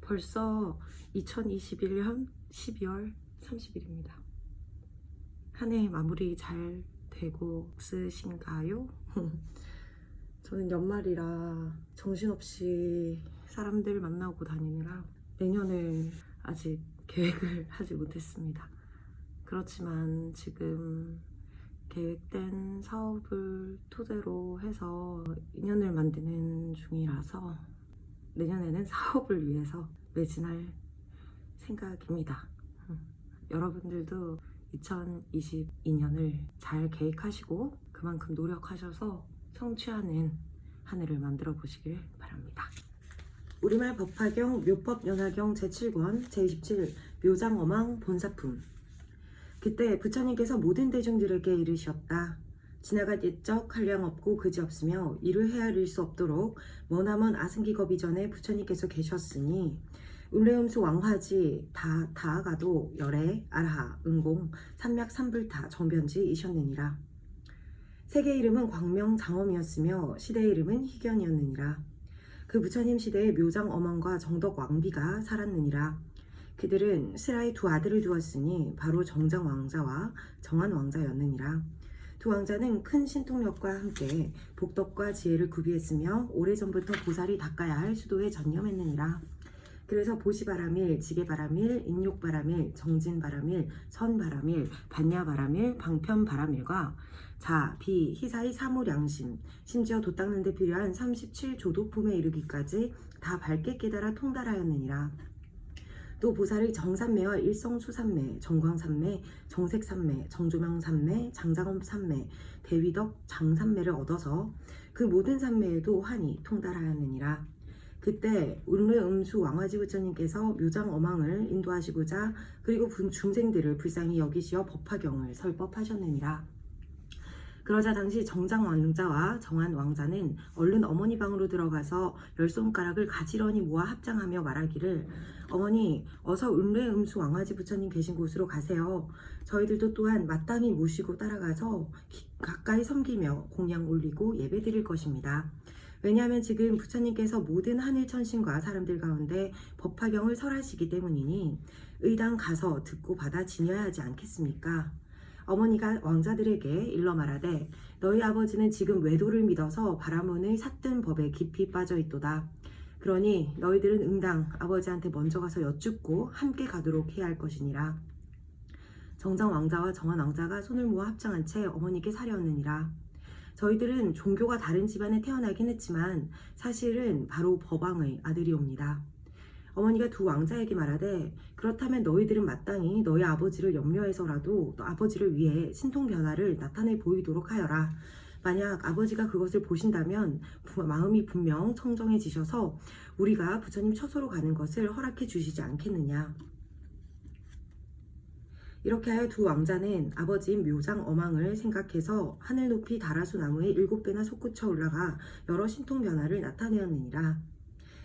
벌써 2021년 12월 30일입니다. 한 해 마무리 잘 되고 있으신가요? 저는 연말이라 정신없이 사람들 만나고 다니느라 내년을 아직 계획을 하지 못했습니다. 그렇지만 지금 계획된 사업을 토대로 해서 인연을 만드는 중이라서 내년에는 사업을 위해서 매진할 생각입니다. 여러분들도 2022년을 잘 계획하시고 그만큼 노력하셔서 성취하는 한 해를 만들어 보시길 바랍니다. 우리말 법화경 묘법연화경 제7권 제27 묘장어망 본사품. 그때 부처님께서 모든 대중들에게 이르셨다. 지나갈 옛적 한량 없고 그지없으며 이를 헤아릴 수 없도록 머나먼 아승기겁이 전에 부처님께서 계셨으니 운례음수 왕화지 다아가도 열애 아라하 은공 삼약 삼불타 정변지이셨느니라. 세계 이름은 광명 장엄이었으며 시대 이름은 희견이었느니라. 그 부처님 시대에 묘장 어망과 정덕 왕비가 살았느니라. 그들은 스라의 두 아들을 두었으니 바로 정장 왕자와 정한 왕자였느니라. 두 왕자는 큰 신통력과 함께 복덕과 지혜를 구비했으며 오래전부터 보살이 닦아야 할 수도에 전념했느니라. 그래서 보시바라밀, 지게바라밀, 인욕바라밀, 정진바라밀, 선바라밀, 반야바라밀, 방편바라밀과 자, 비, 희사의 사무량심, 심지어 도 닦는 데 필요한 37조도품에 이르기까지 다 밝게 깨달아 통달하였느니라. 또 보살의 정삼매와 일성수삼매, 정광삼매, 정색삼매, 정조명삼매, 장장엄삼매, 대위덕 장삼매를 얻어서 그 모든 삼매에도 환히 통달하였느니라. 그때 운례음수 왕화지 부처님께서 묘장어망을 인도하시고자 그리고 중생들을 불쌍히 여기시어 법화경을 설법하셨느니라. 그러자 당시 정장 왕자와 정한 왕자는 얼른 어머니 방으로 들어가서 열 손가락을 가지런히 모아 합장하며 말하기를 어머니 어서 운례음수 왕화지 부처님 계신 곳으로 가세요. 저희들도 또한 마땅히 모시고 따라가서 가까이 섬기며 공양 올리고 예배 드릴 것입니다. 왜냐하면 지금 부처님께서 모든 하늘 천신과 사람들 가운데 법화경을 설하시기 때문이니 의당 가서 듣고 받아 지녀야 하지 않겠습니까? 어머니가 왕자들에게 일러 말하되 너희 아버지는 지금 외도를 믿어서 바라문의 삿된 법에 깊이 빠져 있도다. 그러니 너희들은 응당 아버지한테 먼저 가서 여쭙고 함께 가도록 해야 할 것이니라. 정장 왕자와 정한 왕자가 손을 모아 합장한 채 어머니께 사려었느니라. 저희들은 종교가 다른 집안에 태어나긴 했지만 사실은 바로 법왕의 아들이옵니다. 어머니가 두 왕자에게 말하되 그렇다면 너희들은 마땅히 너희 아버지를 염려해서라도 아버지를 위해 신통변화를 나타내 보이도록 하여라. 만약 아버지가 그것을 보신다면 마음이 분명 청정해지셔서 우리가 부처님 처소로 가는 것을 허락해 주시지 않겠느냐. 이렇게 하여 두 왕자는 아버지인 묘장 어망을 생각해서 하늘 높이 다라수 나무에 7배나 솟구쳐 올라가 여러 신통변화를 나타내었느니라.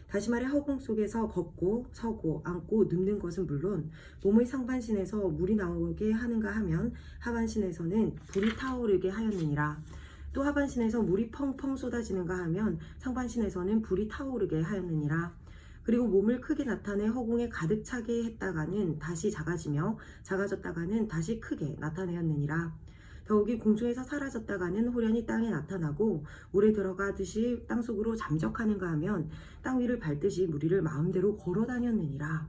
다시 말해 허공 속에서 걷고 서고 앉고 눕는 것은 물론 몸의 상반신에서 물이 나오게 하는가 하면 하반신에서는 불이 타오르게 하였느니라. 또 하반신에서 물이 펑펑 쏟아지는가 하면 상반신에서는 불이 타오르게 하였느니라. 그리고 몸을 크게 나타내 허공에 가득 차게 했다가는 다시 작아지며 작아졌다가는 다시 크게 나타내었느니라. 더욱이 공중에서 사라졌다가는 호련히 땅에 나타나고 물에 들어가듯이 땅속으로 잠적하는가 하면 땅 위를 밟듯이 무리를 마음대로 걸어 다녔느니라.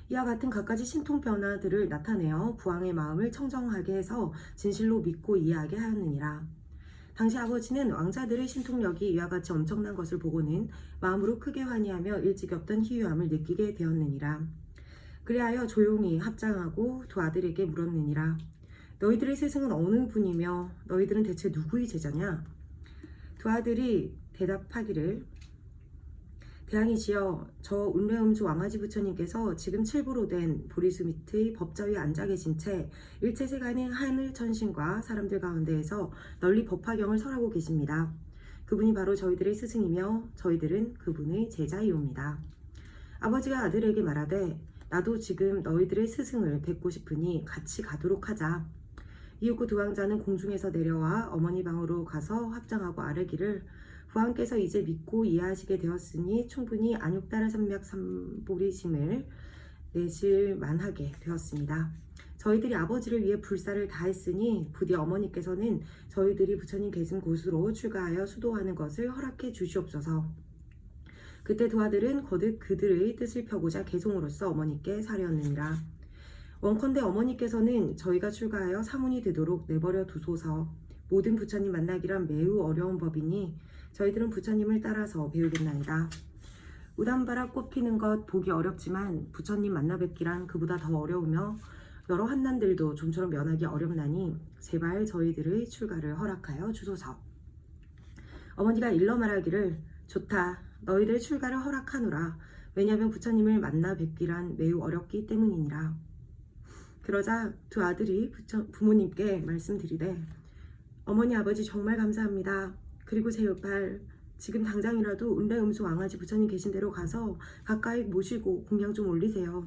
이와 같은 갖가지 신통 변화들을 나타내어 부왕의 마음을 청정하게 해서 진실로 믿고 이해하게 하였느니라. 당시 아버지는 왕자들의 신통력이 이와 같이 엄청난 것을 보고는 마음으로 크게 환희하며 일찍이 없던 희유함을 느끼게 되었느니라. 그리하여 조용히 합장하고 두 아들에게 물었느니라. 너희들의 스승은 어느 분이며 너희들은 대체 누구의 제자냐? 두 아들이 대답하기를 대왕이시여 저 운례음수 왕화지 부처님께서 지금 칠부로 된 보리수 밑의 법자 위에 앉아 계신 채 일체세간의 하늘 천신과 사람들 가운데에서 널리 법화경을 설하고 계십니다. 그분이 바로 저희들의 스승이며 저희들은 그분의 제자이옵니다. 아버지가 아들에게 말하되 나도 지금 너희들의 스승을 뵙고 싶으니 같이 가도록 하자. 이윽고 두 왕자는 공중에서 내려와 어머니 방으로 가서 합장하고 아뢰기를 부하께서 이제 믿고 이해하시게 되었으니 충분히 안욕따라 산맥 삼보리심을 내실 만하게 되었습니다. 저희들이 아버지를 위해 불사를 다했으니 부디 어머니께서는 저희들이 부처님 계신 곳으로 출가하여 수도하는 것을 허락해 주시옵소서. 그때 두 아들은 거듭 그들의 뜻을 펴고자 개송으로써 어머니께 사려느니라. 원컨대 어머니께서는 저희가 출가하여 사문이 되도록 내버려 두소서. 모든 부처님 만나기란 매우 어려운 법이니 저희들은 부처님을 따라서 배우겠나이다. 우담바라 꽃 피는 것 보기 어렵지만 부처님 만나 뵙기란 그보다 더 어려우며 여러 한난들도 좀처럼 면하기 어렵나니 제발 저희들의 출가를 허락하여 주소서. 어머니가 일러 말하기를 좋다. 너희들 출가를 허락하노라. 왜냐하면 부처님을 만나 뵙기란 매우 어렵기 때문이니라. 그러자 두 아들이 부모님께 말씀드리되 어머니 아버지 정말 감사합니다. 그리고 제발 지금 당장이라도 은례음수 왕아지 부처님 계신 데로 가서 가까이 모시고 공양 좀 올리세요.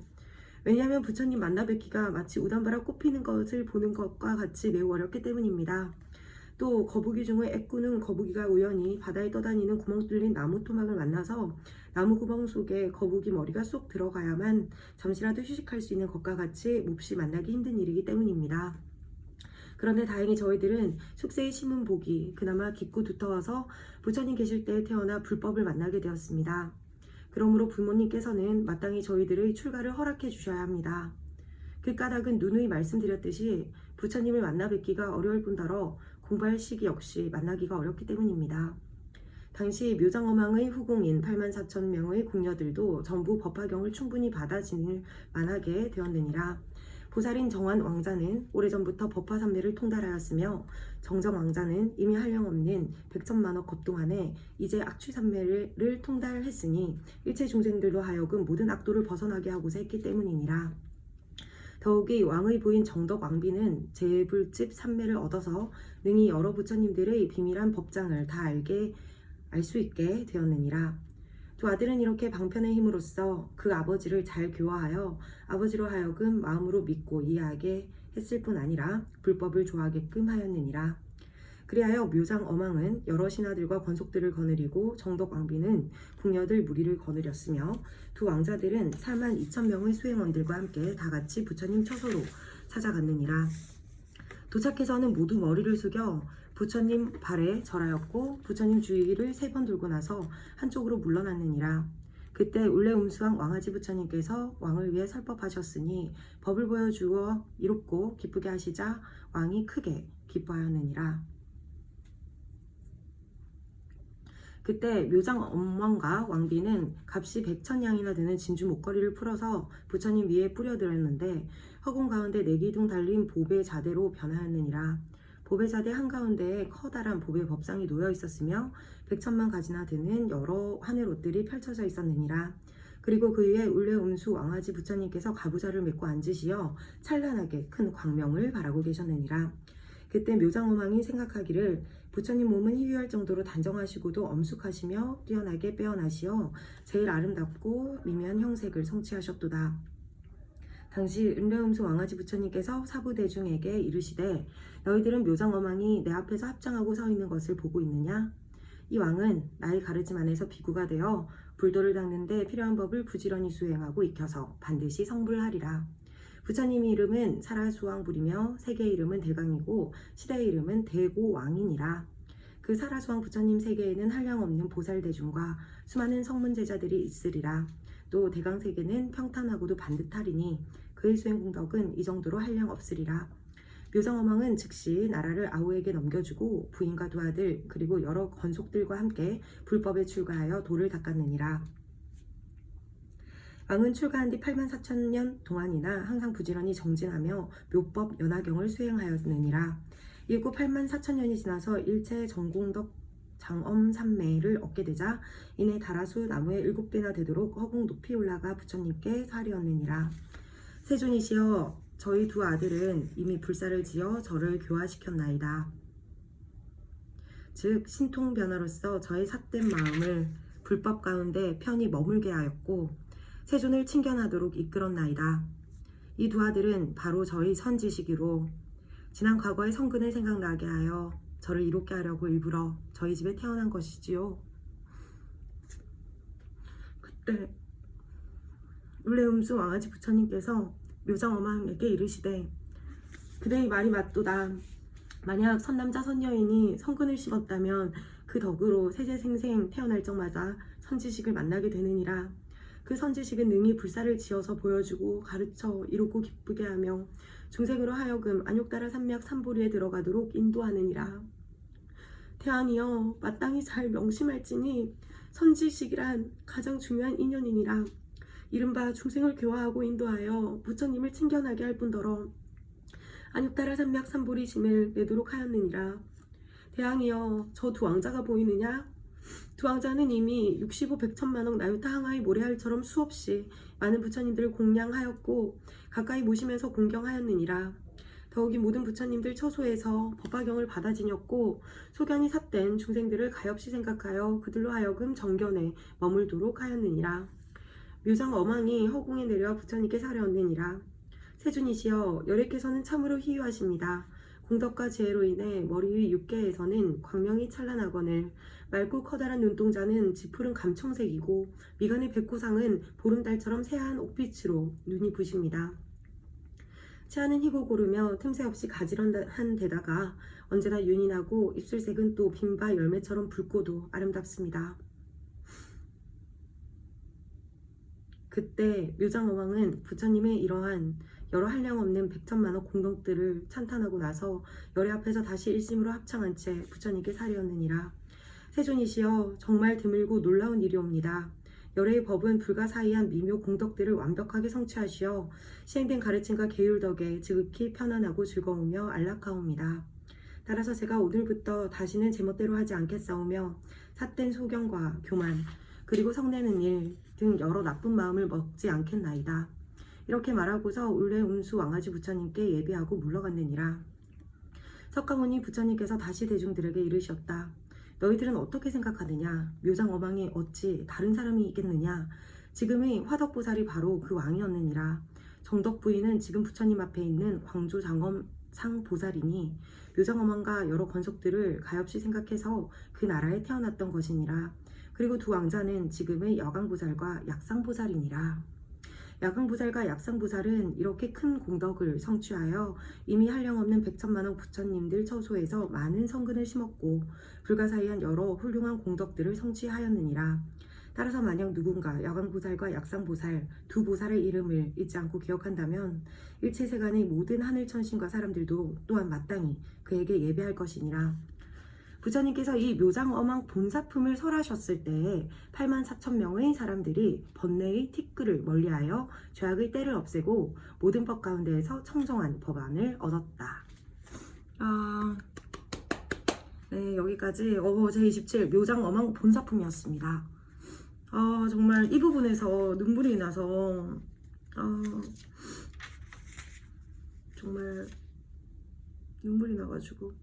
왜냐하면 부처님 만나 뵙기가 마치 우담바라 꽃피는 것을 보는 것과 같이 매우 어렵기 때문입니다. 또 거북이 중의 애꾸는 거북이가 우연히 바다에 떠다니는 구멍 뚫린 나무 토막을 만나서 나무 구멍 속에 거북이 머리가 쏙 들어가야만 잠시라도 휴식할 수 있는 것과 같이 몹시 만나기 힘든 일이기 때문입니다. 그런데 다행히 저희들은 숙세에 심은 복이 그나마 깊고 두터워서 부처님 계실 때에 태어나 불법을 만나게 되었습니다. 그러므로 부모님께서는 마땅히 저희들의 출가를 허락해 주셔야 합니다. 그 까닭은 누누이 말씀드렸듯이 부처님을 만나 뵙기가 어려울 뿐더러 공부할 시기 역시 만나기가 어렵기 때문입니다. 당시 묘장어망의 후궁인 84,000명의 궁녀들도 전부 법화경을 충분히 받아지닐 만하게 되었느니라. 보살인 정환 왕자는 오래전부터 법화삼매를 통달하였으며 정정 왕자는 이미 한량없는 100천만억 겁동안에 이제 악취삼매를 통달했으니 일체 중생들로 하여금 모든 악도를 벗어나게 하고자 했기 때문이니라. 더욱이 왕의 부인 정덕 왕비는 재불집 삼매를 얻어서 능히 여러 부처님들의 비밀한 법장을 다 알 수 있게 되었느니라. 두 아들은 이렇게 방편의 힘으로써 그 아버지를 잘 교화하여 아버지로 하여금 마음으로 믿고 이해하게 했을 뿐 아니라 불법을 좋아하게끔 하였느니라. 그리하여 묘장 어망은 여러 신하들과 권속들을 거느리고 정덕 왕비는 궁녀들 무리를 거느렸으며 두 왕자들은 42,000명의 수행원들과 함께 다같이 부처님 처소로 찾아갔느니라. 도착해서는 모두 머리를 숙여 부처님 발에 절하였고 부처님 주위를 3번 돌고 나서 한쪽으로 물러났느니라. 그때 울레움수왕 왕아지 부처님께서 왕을 위해 설법하셨으니 법을 보여주어 이롭고 기쁘게 하시자 왕이 크게 기뻐하였느니라. 그때 묘장 엄왕과 왕비는 값이 100,000냥이나 되는 진주 목걸이를 풀어서 부처님 위에 뿌려드렸는데 허공 가운데 4기둥 달린 보배 자대로 변하였느니라. 보배 자대 한가운데에 커다란 보배 법상이 놓여 있었으며 100천만 가지나 되는 여러 하늘옷들이 펼쳐져 있었느니라. 그리고 그 위에 울레음수 왕아지 부처님께서 가부좌를 메고 앉으시어 찬란하게 큰 광명을 바라고 계셨느니라. 그때 묘장어망이 생각하기를 부처님 몸은 희귀할 정도로 단정하시고도 엄숙하시며 뛰어나게 빼어나시어 제일 아름답고 미묘한 형색을 성취하셨도다. 당시 은뢰음수 왕아지 부처님께서 사부대중에게 이르시되 너희들은 묘장어망이 내 앞에서 합장하고 서 있는 것을 보고 있느냐? 이 왕은 나의 가르침 안에서 비구가 되어 불도를 닦는데 필요한 법을 부지런히 수행하고 익혀서 반드시 성불하리라. 부처님의 이름은 사라수왕불이며 세계의 이름은 대강이고 시대의 이름은 대고왕이니라. 그 사라수왕 부처님 세계에는 한량없는 보살대중과 수많은 성문제자들이 있으리라. 또 대강세계는 평탄하고도 반듯하리니 그의 수행공덕은 이 정도로 한량없으리라. 묘장어망은 즉시 나라를 아우에게 넘겨주고 부인과 두 아들 그리고 여러 권속들과 함께 불법에 출가하여 도를 닦았느니라. 왕은 출가한 뒤 84,000년 동안이나 항상 부지런히 정진하며 묘법 연화경을 수행하였느니라. 이후 84,000년이 지나서 일체 정공덕 장엄삼매를 얻게 되자 이내 다라수 나무에 7배나 되도록 허공 높이 올라가 부처님께 사리었느니라. 세존이시여 저희 두 아들은 이미 불사를 지어 저를 교화시켰나이다. 즉 신통변화로서 저의 삿된 마음을 불법 가운데 편히 머물게 하였고 세존을 친견하도록 이끌었나이다. 이 두 아들은 바로 저의 선지식이로 지난 과거의 성근을 생각나게 하여 저를 이롭게 하려고 일부러 저희 집에 태어난 것이지요. 그때 울레음수 왕아지 부처님께서 묘장어망에게 이르시되 그대의 말이 맞도다. 만약 선남자 선여인이 성근을 심었다면 그 덕으로 세세생생 태어날 적마다 선지식을 만나게 되느니라. 그 선지식은 능히 불사를 지어서 보여주고 가르쳐 이롭고 기쁘게 하며 중생으로 하여금 안욕따라 삼맥 삼보리에 들어가도록 인도하느니라. 대왕이여, 마땅히 잘 명심할지니 선지식이란 가장 중요한 인연이니라. 이른바 중생을 교화하고 인도하여 부처님을 친견하게 할 뿐더러 안욕따라 삼맥 삼보리 짐을 내도록 하였느니라. 대왕이여, 저 두 왕자가 보이느냐? 두 왕자는 이미 65 백천만억 나유타 항하의 모래알처럼 수없이 많은 부처님들을 공양하였고 가까이 모시면서 공경하였느니라. 더욱이 모든 부처님들 처소에서 법화경을 받아 지녔고 소견이 삿된 중생들을 가엾이 생각하여 그들로 하여금 정견에 머물도록 하였느니라. 묘장 어망이 허공에 내려와 부처님께 사려얹느니라. 세준이시여, 열애께서는 참으로 희유하십니다. 공덕과 지혜로 인해 머리 위 육계에서는 광명이 찬란하거늘 맑고 커다란 눈동자는 짙푸른 감청색이고 미간의 백구상은 보름달처럼 새하얀 옥빛으로 눈이 부십니다. 치아는 희고 고르며 틈새 없이 가지런한 데다가 언제나 윤이 나고 입술색은 또 빈바 열매처럼 붉고도 아름답습니다. 그때 묘장어왕은 부처님의 이러한 여러 한량없는 백천만억 공덕들을 찬탄하고 나서 열애 앞에서 다시 일심으로 합창한 채 부처님께 사리었느니라. 세존이시여, 정말 드물고 놀라운 일이옵니다. 열애의 법은 불가사의한 미묘 공덕들을 완벽하게 성취하시어 시행된 가르침과 계율 덕에 지극히 편안하고 즐거우며 안락하옵니다. 따라서 제가 오늘부터 다시는 제멋대로 하지 않겠사오며 삿된 소견과 교만 그리고 성내는 일 등 여러 나쁜 마음을 먹지 않겠나이다. 이렇게 말하고서 울레음수 왕아지 부처님께 예비하고 물러갔느니라. 석가모니 부처님께서 다시 대중들에게 이르셨다. 너희들은 어떻게 생각하느냐? 묘장어망이 어찌 다른 사람이 있겠느냐? 지금의 화덕보살이 바로 그 왕이었느니라. 정덕부인은 지금 부처님 앞에 있는 광조장엄상 보살이니 묘장어망과 여러 권속들을 가엾이 생각해서 그 나라에 태어났던 것이니라. 그리고 두 왕자는 지금의 여강보살과 약상보살이니라. 야강보살과 약상보살은 이렇게 큰 공덕을 성취하여 이미 한량없는 백천만억 부처님들 처소에서 많은 성근을 심었고 불가사의한 여러 훌륭한 공덕들을 성취하였느니라. 따라서 만약 누군가 야강보살과 약상보살 두 보살의 이름을 잊지 않고 기억한다면 일체세간의 모든 하늘천신과 사람들도 또한 마땅히 그에게 예배할 것이니라. 부처님께서 이 묘장어망 본사품을 설하셨을 때에 84,000명의 사람들이 번뇌의 티끌을 멀리하여 죄악의 때를 없애고 모든 법 가운데에서 청정한 법안을 얻었다. 네, 여기까지 제27 묘장어망 본사품이었습니다. 정말 이 부분에서 눈물이 나서 정말 눈물이 나가지고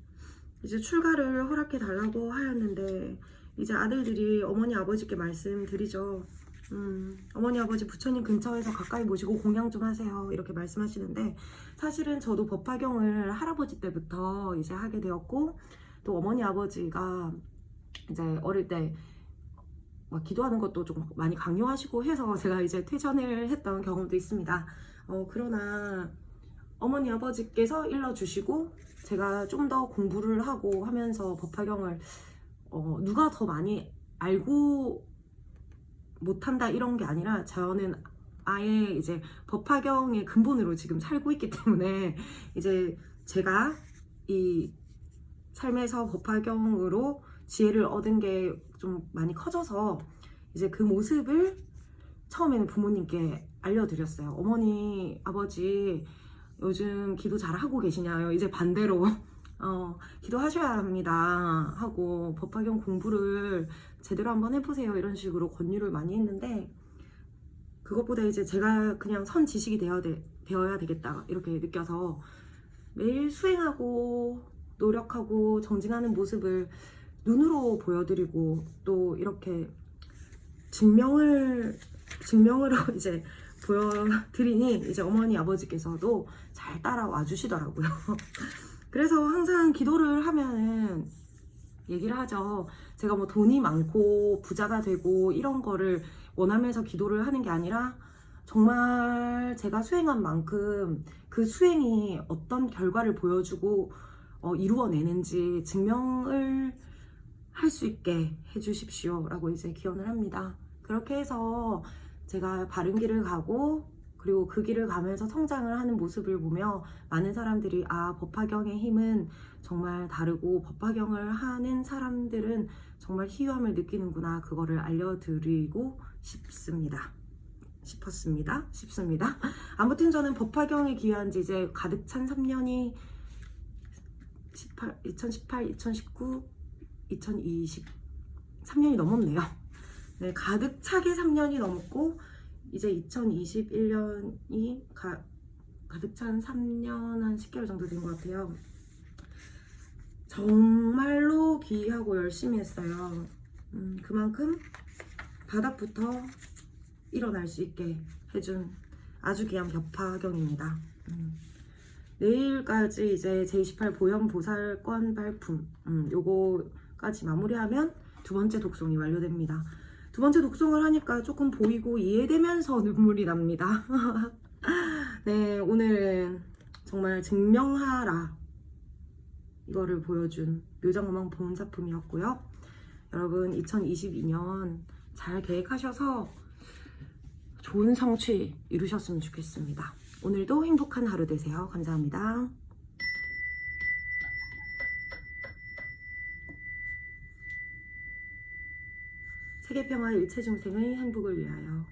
이제 출가를 허락해 달라고 하였는데 이제 아들들이 어머니 아버지께 말씀드리죠. 어머니 아버지 부처님 근처에서 가까이 모시고 공양 좀 하세요 이렇게 말씀하시는데 사실은 저도 법화경을 할아버지 때부터 이제 하게 되었고 또 어머니 아버지가 이제 어릴 때 막 기도하는 것도 좀 많이 강요하시고 해서 제가 이제 퇴전을 했던 경험도 있습니다. 그러나 어머니 아버지께서 일러주시고 제가 좀 더 공부를 하고 하면서 법화경을 누가 더 많이 알고 못한다 이런 게 아니라 저는 아예 이제 법화경의 근본으로 지금 살고 있기 때문에 이제 제가 이 삶에서 법화경으로 지혜를 얻은 게 좀 많이 커져서 이제 그 모습을 처음에는 부모님께 알려드렸어요. 어머니 아버지 요즘 기도 잘 하고 계시냐요? 이제 반대로 기도하셔야 합니다 하고 법화경 공부를 제대로 한번 해보세요 이런 식으로 권유를 많이 했는데 그것보다 이제 제가 그냥 선 지식이 되어야 되겠다 이렇게 느껴서 매일 수행하고 노력하고 정진하는 모습을 눈으로 보여드리고 또 이렇게 증명으로 이제 보여드리니 이제 어머니 아버지께서도 잘 따라와 주시더라고요. 그래서 항상 기도를 하면은 얘기를 하죠. 제가 뭐 돈이 많고 부자가 되고 이런 거를 원하면서 기도를 하는 게 아니라 정말 제가 수행한 만큼 그 수행이 어떤 결과를 보여주고 이루어내는지 증명을 할 수 있게 해주십시오 라고 이제 기원을 합니다. 그렇게 해서 제가 바른 길을 가고 그리고 그 길을 가면서 성장을 하는 모습을 보며 많은 사람들이 법화경의 힘은 정말 다르고 법화경을 하는 사람들은 정말 희유함을 느끼는구나, 그거를 알려드리고 싶습니다. 아무튼 저는 법화경에 기여한 지 이제 가득 찬 3년이 2018, 2019, 2020 3년이 넘었네요. 네, 가득 차게 3년이 넘었고 이제 2021년이 가득 찬 3년 한 10개월 정도 된 것 같아요. 정말로 귀하고 열심히 했어요. 그만큼 바닥부터 일어날 수 있게 해준 아주 귀한 법화경입니다. 내일까지 이제 제28 보현 보살권 발품 요거까지 마무리하면 두 번째 독송이 완료됩니다. 두 번째 독송을 하니까 조금 보이고 이해되면서 눈물이 납니다. 네, 오늘은 정말 증명하라 이거를 보여준 묘장어망 본사품이었고요. 여러분 2022년 잘 계획하셔서 좋은 성취 이루셨으면 좋겠습니다. 오늘도 행복한 하루 되세요. 감사합니다. 세계평화 일체중생의 행복을 위하여.